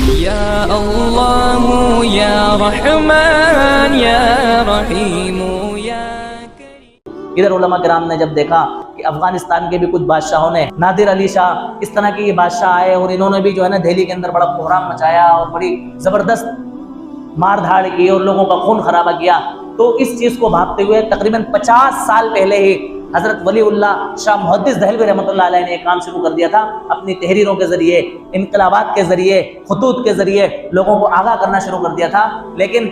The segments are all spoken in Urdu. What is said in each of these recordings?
یا اللہ یا رحمان یا رحیم یا کریم۔ ادھر علماء کرام نے جب دیکھا کہ افغانستان کے بھی کچھ بادشاہوں نے، نادر علی شاہ اس طرح کے یہ بادشاہ آئے اور انہوں نے بھی جو ہے نا دہلی کے اندر بڑا بحران مچایا اور بڑی زبردست مار دھاڑ کی اور لوگوں کا خون خرابہ کیا، تو اس چیز کو بھاپتے ہوئے تقریباً 50 سال پہلے ہی حضرت ولی اللہ شاہ محدث دہلوی رحمۃ اللہ علیہ نے ایک کام شروع کر دیا تھا، اپنی تحریروں کے ذریعے، انقلابات کے ذریعے، خطوط کے ذریعے لوگوں کو آگاہ کرنا شروع کر دیا تھا۔ لیکن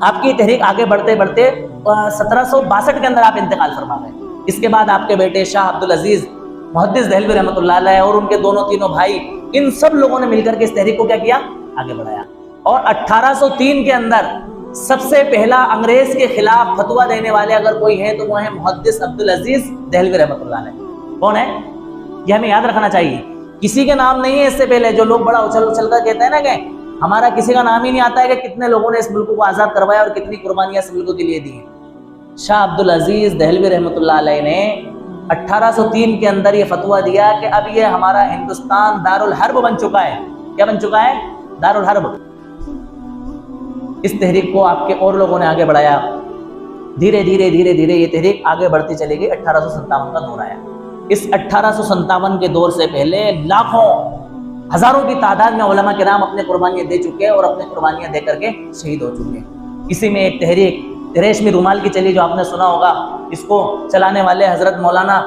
آپ کی تحریک آگے بڑھتے بڑھتے 1762 کے اندر آپ انتقال فرما گئے۔ اس کے بعد آپ کے بیٹے شاہ عبدالعزیز محدث دہلوی رحمۃ اللہ علیہ اور ان کے تینوں بھائی، ان سب لوگوں نے مل کر کے اس تحریک کو کیا کیا؟ آگے بڑھایا۔ اور 1803 کے اندر سب سے پہلا انگریز کے خلاف فتویٰ دینے والے اگر کوئی ہے تو وہ ہے محدث عبدالعزیز دہلوی رحمۃ اللہ علیہ۔ کون ہے؟ یہ ہمیں یاد رکھنا چاہیے، کسی کے نام نہیں ہے اس سے پہلے۔ جو لوگ بڑا اچھل اچھل کر کہتے ہیں نا کہ ہمارا کسی کا نام ہی نہیں آتا ہے کہ کتنے لوگوں نے اس ملک کو آزاد کروایا اور کتنی قربانیاں اس ملک کے لیے دی ہیں۔ شاہ عبدالعزیز دہلوی رحمۃ اللہ علیہ نے 1803 کے اندر یہ فتویٰ دیا کہ اب یہ ہمارا ہندوستان دارالحرب بن چکا ہے۔ کیا بن چکا ہے؟ دارالحرب۔ اس تحریک کو آپ کے اور لوگوں نے آگے بڑھایا، دھیرے دھیرے دھیرے دھیرے یہ تحریک آگے بڑھتی چلی گئی۔ 1857 کا دور آیا۔ اس 1857 کے دور سے پہلے لاکھوں ہزاروں کی تعداد میں علماء کرام اپنے قربانیاں دے چکے اور اپنے قربانیاں دے کر کے شہید ہو چکے۔ اسی میں ایک تحریک ریشمی رومال کی چلی، جو آپ نے سنا ہوگا۔ اس کو چلانے والے حضرت مولانا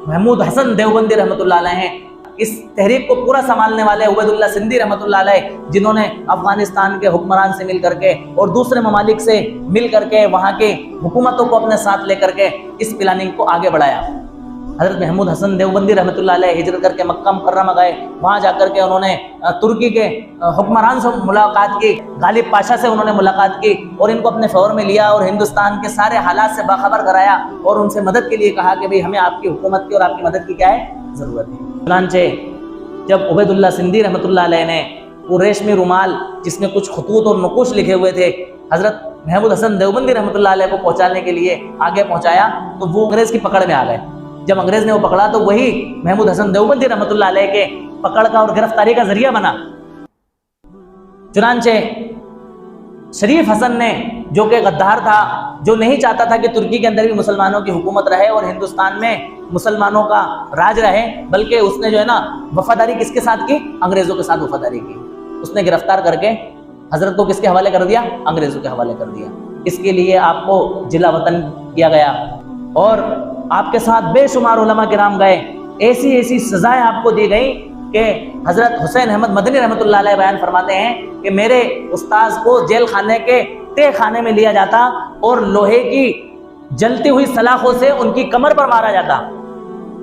محمود حسن دیوبندی رحمۃ اللہ علیہ ہیں۔ اس تحریک کو پورا سنبھالنے والے عبید اللہ سندھی رحمۃ اللہ علیہ، جنہوں نے افغانستان کے حکمران سے مل کر کے اور دوسرے ممالک سے مل کر کے وہاں کی حکومتوں کو اپنے ساتھ لے کر کے اس پلاننگ کو آگے بڑھایا۔ حضرت محمود حسن دیوبندی رحمۃ اللہ علیہ ہجرت کر کے مکہ مکرمہ گئے، وہاں جا کر کے انہوں نے ترکی کے حکمران سے ملاقات کی، غالب پاشا سے انہوں نے ملاقات کی اور ان کو اپنے فور میں لیا اور ہندوستان کے سارے حالات سے باخبر کرایا اور ان سے مدد کے لیے کہا کہ بھئی ہمیں آپ کی حکومت کی اور آپ کی مدد کی کیا ہے؟ ضرورت ہے۔ چنانچہ جب عبید اللہ سندھی رحمۃ اللہ علیہ نے وہ ریشمی رومال جس میں کچھ خطوط اور نقوش لکھے ہوئے تھے حضرت محمود حسن دیوبندی رحمۃ اللہ علیہ کو پہنچانے کے لیے آگے پہنچایا، تو وہ انگریز کی پکڑ میں آ گئے۔ جب انگریز نے وہ پکڑا تو وہی محمود حسن دیوبندی رحمۃ اللہ علیہ کے پکڑ کا اور گرفتاری کا ذریعہ بنا۔ چنانچہ شریف حسن نے، جو کہ غدار تھا، جو نہیں چاہتا تھا کہ ترکی کے اندر بھی مسلمانوں کی حکومت رہے اور ہندوستان میں مسلمانوں کا راج رہے، بلکہ اس نے جو ہے نا وفاداری کس کے ساتھ کی؟ انگریزوں کے ساتھ وفاداری کی۔ اس نے گرفتار کر کے حضرت کو کس کے حوالے کر دیا؟ انگریزوں کے حوالے کر دیا۔ اس کے لیے آپ کو جلا وطن کیا گیا اور آپ کے ساتھ بے شمار علماء کرام گئے۔ ایسی ایسی سزائیں آپ کو دی گئیں کہ حضرت حسین احمد مدنی رحمۃ اللہ علیہ بیان فرماتے ہیں کہ میرے استاذ کو جیل خانے کے تہ خانے میں لیا جاتا اور لوہے کی جلتی ہوئی سلاخوں سے ان کی کمر پر مارا جاتا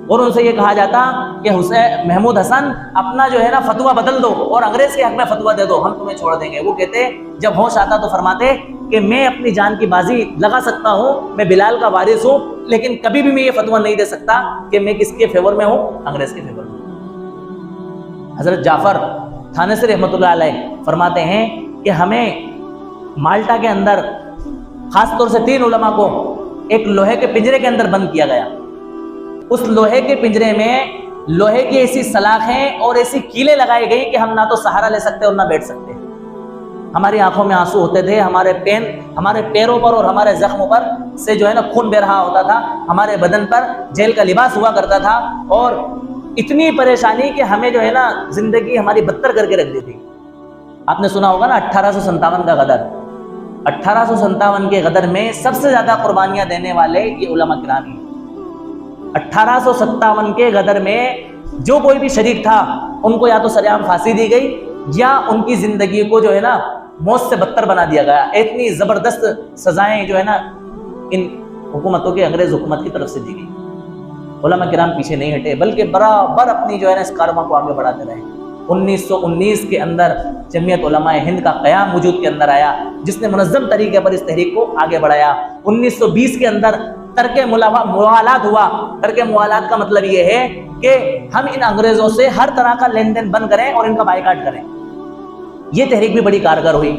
اور ان سے یہ کہا جاتا کہ حسین محمود حسن اپنا جو ہے نا فتویٰ بدل دو اور انگریز کے حق میں فتویٰ دے دو، ہم تمہیں چھوڑ دیں گے۔ وہ کہتے جب ہوش آتا تو فرماتے کہ میں اپنی جان کی بازی لگا سکتا ہوں، میں بلال کا وارث ہوں، لیکن کبھی بھی میں یہ فتویٰ نہیں دے سکتا کہ میں کس کے فیور میں ہوں؟ انگریز کے فیور میں۔ حضرت جعفر تھانسی رحمۃ اللہ علیہ فرماتے ہیں کہ ہمیں مالٹا کے اندر خاص طور سے 3 علماء کو ایک لوہے کے پنجرے کے اندر بند کیا گیا۔ اس لوہے کے پنجرے میں لوہے کی ایسی سلاخیں اور ایسی کیلیں لگائی گئی کہ ہم نہ تو سہارا لے سکتے اور نہ بیٹھ سکتے۔ ہماری آنکھوں میں آنسو ہوتے تھے، ہمارے پیروں پر اور ہمارے زخموں پر سے جو ہے نا خون بہ رہا ہوتا تھا، ہمارے بدن پر جیل کا لباس ہوا کرتا تھا اور اتنی پریشانی کہ ہمیں جو ہے نا زندگی ہماری بدتر کر کے رکھ دی تھی۔ آپ نے سنا ہوگا نا 1857 کا غدر۔ 1857 کے غدر میں سب سے زیادہ قربانیاں دینے والے یہ علماء کرام ہیں۔ 1857 کے غدر میں جو کوئی بھی شریک تھا ان کو یا تو سرعام پھانسی دی گئی یا ان کی زندگی کو جو ہے نا موت سے بدتر بنا دیا گیا۔ اتنی زبردست سزائیں جو ہے نا ان حکومتوں کے، انگریز حکومت کی طرف سے دی گئی۔ علماء کرام پیچھے نہیں ہٹے بلکہ برابر اپنی جو ہے نا اس کارواں کو آگے بڑھاتے رہے۔ 1919 کے اندر جمعیت علماء ہند کا قیام وجود کے اندر آیا، جس نے منظم طریقے پر اس تحریک کو آگے بڑھایا۔ 1920 کے اندر ترک موالات ہوا۔ ترک موالات کا مطلب یہ ہے کہ ہم ان انگریزوں سے ہر طرح کا لین دین بند کریں اور ان کا بائیکاٹ کریں۔ یہ تحریک بھی بڑی کارگر ہوئی۔